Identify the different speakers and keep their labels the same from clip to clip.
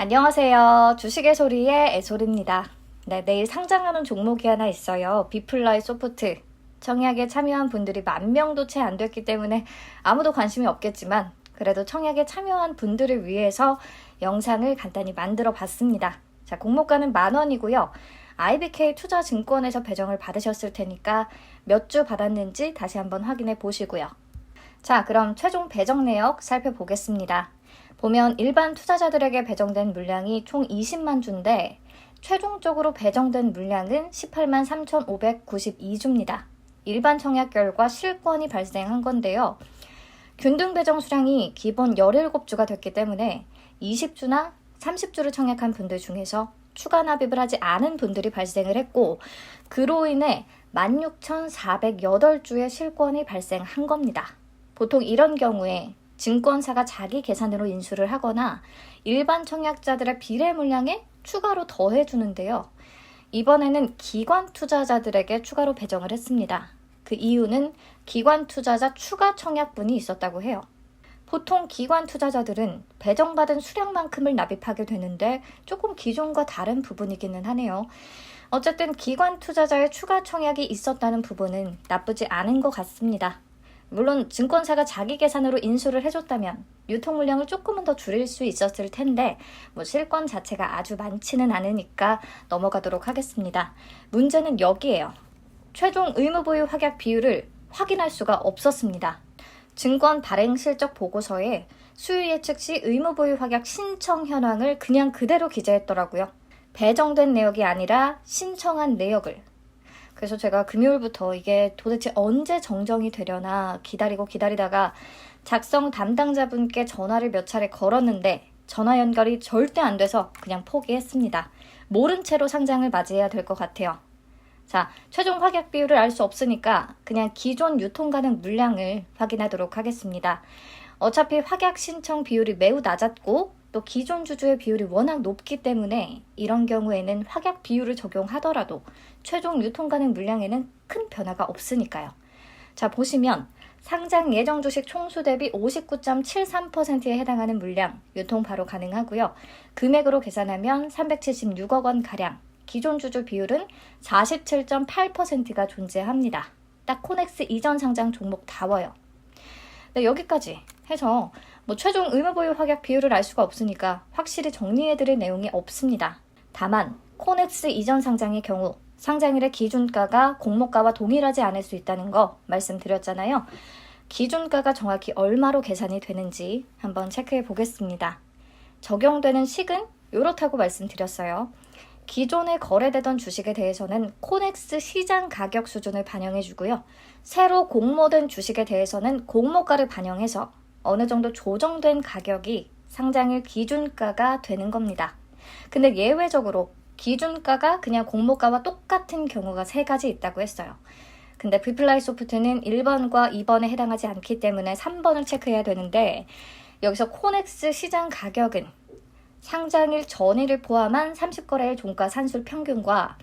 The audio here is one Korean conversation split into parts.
Speaker 1: 안녕하세요. 주식의 소리의 애솔입니다. 네, 내일 상장하는 종목이 하나 있어요. 비플라이 소프트. 청약에 참여한 분들이 10,000명도 채 안 됐기 때문에 아무도 관심이 없겠지만 그래도 청약에 참여한 분들을 위해서 영상을 간단히 만들어 봤습니다. 자, 공모가는 10,000원이고요. IBK 투자증권에서 배정을 받으셨을 테니까 몇 주 받았는지 다시 한번 확인해 보시고요. 자, 그럼 최종 배정 내역 살펴보겠습니다. 보면 일반 투자자들에게 배정된 물량이 총 20만 주인데 최종적으로 배정된 물량은 18만 3,592주입니다. 일반 청약 결과 실권이 발생한 건데요. 균등 배정 수량이 기본 17주가 됐기 때문에 20주나 30주를 청약한 분들 중에서 추가 납입을 하지 않은 분들이 발생을 했고 그로 인해 16,408주의 실권이 발생한 겁니다. 보통 이런 경우에 증권사가 자기 계산으로 인수를 하거나 일반 청약자들의 비례 물량에 추가로 더해주는데요. 이번에는 기관 투자자들에게 추가로 배정을 했습니다. 그 이유는 기관 투자자 추가 청약분이 있었다고 해요. 보통 기관 투자자들은 배정받은 수량만큼을 납입하게 되는데 조금 기존과 다른 부분이기는 하네요. 어쨌든 기관 투자자의 추가 청약이 있었다는 부분은 나쁘지 않은 것 같습니다. 물론 증권사가 자기 계산으로 인수를 해줬다면 유통 물량을 조금은 더 줄일 수 있었을 텐데 실권 자체가 아주 많지는 않으니까 넘어가도록 하겠습니다. 문제는 여기에요. 최종 의무보유 확약 비율을 확인할 수가 없었습니다. 증권 발행 실적 보고서에 수요 예측 시 의무보유 확약 신청 현황을 그냥 그대로 기재했더라고요. 배정된 내역이 아니라 신청한 내역을. 그래서 제가 금요일부터 이게 도대체 언제 정정이 되려나 기다리다가 작성 담당자분께 전화를 몇 차례 걸었는데 전화 연결이 절대 안 돼서 그냥 포기했습니다. 모른 채로 상장을 맞이해야 될 것 같아요. 자, 최종 확약 비율을 알 수 없으니까 그냥 기존 유통 가능 물량을 확인하도록 하겠습니다. 어차피 확약 신청 비율이 매우 낮았고 또 기존 주주의 비율이 워낙 높기 때문에 이런 경우에는 확약 비율을 적용하더라도 최종 유통 가능 물량에는 큰 변화가 없으니까요. 자, 보시면 상장 예정 주식 총수 대비 59.73%에 해당하는 물량 유통 바로 가능하고요. 금액으로 계산하면 376억 원 가량, 기존 주주 비율은 47.8%가 존재합니다. 딱 코넥스 이전 상장 종목 다워요. 네, 여기까지 해서 최종 의무보유 확약 비율을 알 수가 없으니까 확실히 정리해드릴 내용이 없습니다. 다만 코넥스 이전 상장의 경우 상장일의 기준가가 공모가와 동일하지 않을 수 있다는 거 말씀드렸잖아요. 기준가가 정확히 얼마로 계산이 되는지 한번 체크해 보겠습니다. 적용되는 식은 이렇다고 말씀드렸어요. 기존에 거래되던 주식에 대해서는 코넥스 시장 가격 수준을 반영해 주고요. 새로 공모된 주식에 대해서는 공모가를 반영해서 어느 정도 조정된 가격이 상장일 기준가가 되는 겁니다. 근데 예외적으로 기준가가 그냥 공모가와 똑같은 경우가 3가지 있다고 했어요. 근데 비플라이 소프트는 1번과 2번에 해당하지 않기 때문에 3번을 체크해야 되는데 여기서 코넥스 시장 가격은 상장일 전일을 포함한 30거래일 종가 산술 평균과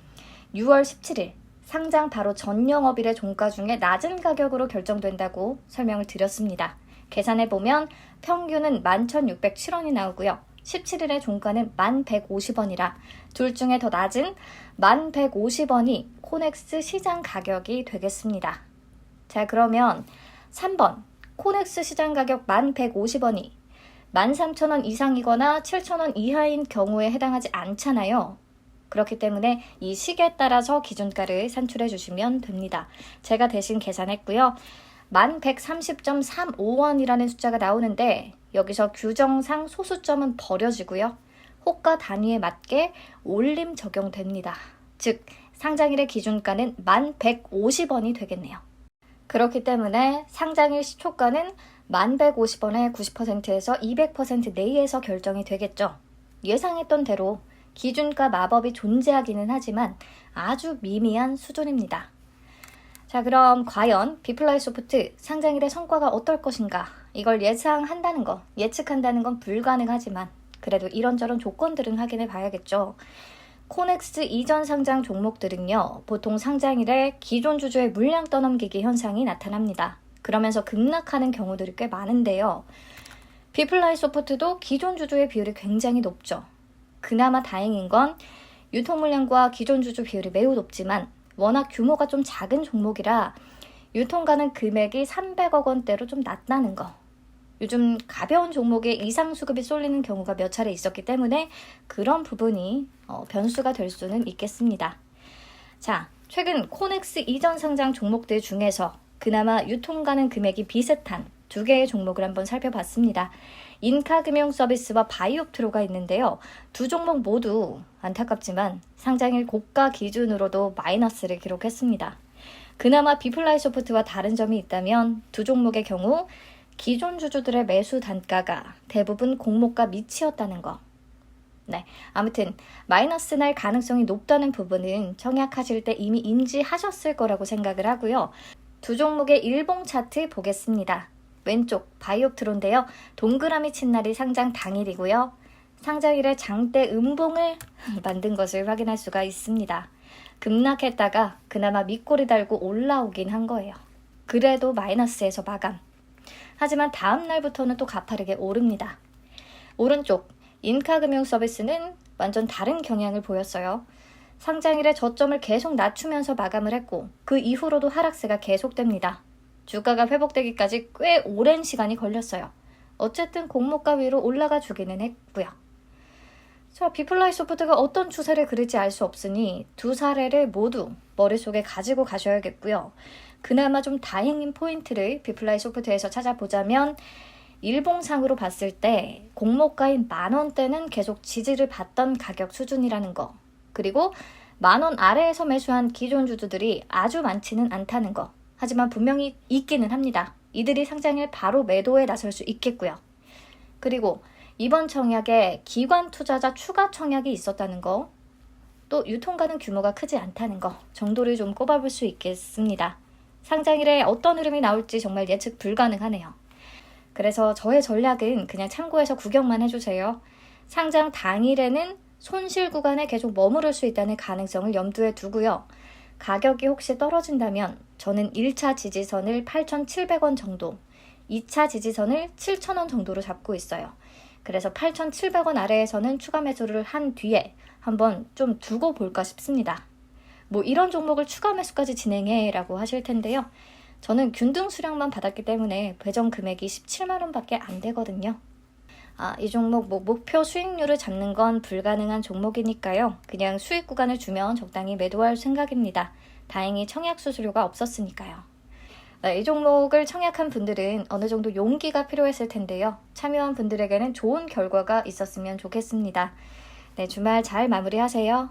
Speaker 1: 6월 17일 상장 바로 전 영업일의 종가 중에 낮은 가격으로 결정된다고 설명을 드렸습니다. 계산해보면 평균은 11,607원이 나오고요. 17일의 종가는 1,150원이라 둘 중에 더 낮은 1,150원이 코넥스 시장 가격이 되겠습니다. 자, 그러면 3번 코넥스 시장 가격 1,150원이 13,000원 이상이거나 7,000원 이하인 경우에 해당하지 않잖아요. 그렇기 때문에 이 식에 따라서 기준가를 산출해 주시면 됩니다. 제가 대신 계산했고요. 1,130.35원이라는 숫자가 나오는데 여기서 규정상 소수점은 버려지고요. 호가 단위에 맞게 올림 적용됩니다. 즉 상장일의 기준가는 1,150원이 되겠네요. 그렇기 때문에 상장일 시초가는 1,150원의 90%에서 200% 내에서 결정이 되겠죠. 예상했던 대로 기준가 마법이 존재하기는 하지만 아주 미미한 수준입니다. 자, 그럼 과연 비플라이 소프트 상장일의 성과가 어떨 것인가? 이걸 예측한다는 건 불가능하지만 그래도 이런저런 조건들은 확인해 봐야겠죠. 코넥스 이전 상장 종목들은요, 보통 상장일에 기존 주주의 물량 떠넘기기 현상이 나타납니다. 그러면서 급락하는 경우들이 꽤 많은데요. 비플라이 소프트도 기존 주주의 비율이 굉장히 높죠. 그나마 다행인 건 유통 물량과 기존 주주 비율이 매우 높지만 워낙 규모가 좀 작은 종목이라 유통 가능 금액이 300억 원대로 좀 낮다는 거. 요즘 가벼운 종목에 이상 수급이 쏠리는 경우가 몇 차례 있었기 때문에 그런 부분이 변수가 될 수는 있겠습니다. 자, 최근 코넥스 이전 상장 종목들 중에서 그나마 유통 가능 금액이 비슷한 두 개의 종목을 한번 살펴봤습니다. 인카금융서비스와 바이옵트로가 있는데요. 두 종목 모두 안타깝지만 상장일 고가 기준으로도 마이너스를 기록했습니다. 그나마 비플라이소프트와 다른 점이 있다면 두 종목의 경우 기존 주주들의 매수 단가가 대부분 공모가 밑이었다는 거. 네, 아무튼 마이너스 날 가능성이 높다는 부분은 청약하실 때 이미 인지하셨을 거라고 생각을 하고요. 두 종목의 일봉 차트 보겠습니다. 왼쪽 바이옵트로인데요. 동그라미 친 날이 상장 당일이고요. 상장일에 장대 음봉을 만든 것을 확인할 수가 있습니다. 급락했다가 그나마 밑꼬리 달고 올라오긴 한 거예요. 그래도 마이너스에서 마감. 하지만 다음 날부터는 또 가파르게 오릅니다. 오른쪽 인카금융서비스는 완전 다른 경향을 보였어요. 상장일에 저점을 계속 낮추면서 마감을 했고 그 이후로도 하락세가 계속됩니다. 주가가 회복되기까지 꽤 오랜 시간이 걸렸어요. 어쨌든 공모가 위로 올라가 주기는 했고요. 자, 비플라이소프트가 어떤 추세를 그릴지 알 수 없으니 두 사례를 모두 머릿속에 가지고 가셔야겠고요. 그나마 좀 다행인 포인트를 비플라이소프트에서 찾아보자면 일봉상으로 봤을 때 공모가인 10,000원대는 계속 지지를 받던 가격 수준이라는 거. 그리고 10,000원 아래에서 매수한 기존 주주들이 아주 많지는 않다는 거. 하지만 분명히 있기는 합니다. 이들이 상장일 바로 매도에 나설 수 있겠고요. 그리고 이번 청약에 기관 투자자 추가 청약이 있었다는 거, 또 유통 가능 규모가 크지 않다는 거 정도를 좀 꼽아볼 수 있겠습니다. 상장일에 어떤 흐름이 나올지 정말 예측 불가능하네요. 그래서 저의 전략은 그냥 참고해서 구경만 해주세요. 상장 당일에는 손실 구간에 계속 머무를 수 있다는 가능성을 염두에 두고요. 가격이 혹시 떨어진다면 저는 1차 지지선을 8,700원 정도, 2차 지지선을 7,000원 정도로 잡고 있어요. 그래서 8,700원 아래에서는 추가 매수를 한 뒤에 한번 좀 두고 볼까 싶습니다. 뭐 이런 종목을 추가 매수까지 진행해 라고 하실 텐데요. 저는 균등 수량만 받았기 때문에 배정 금액이 17만 원밖에 안 되거든요. 이 종목 목표 수익률을 잡는 건 불가능한 종목이니까요. 그냥 수익 구간을 주면 적당히 매도할 생각입니다. 다행히 청약 수수료가 없었으니까요. 이 종목을 청약한 분들은 어느 정도 용기가 필요했을 텐데요. 참여한 분들에게는 좋은 결과가 있었으면 좋겠습니다. 네, 주말 잘 마무리하세요.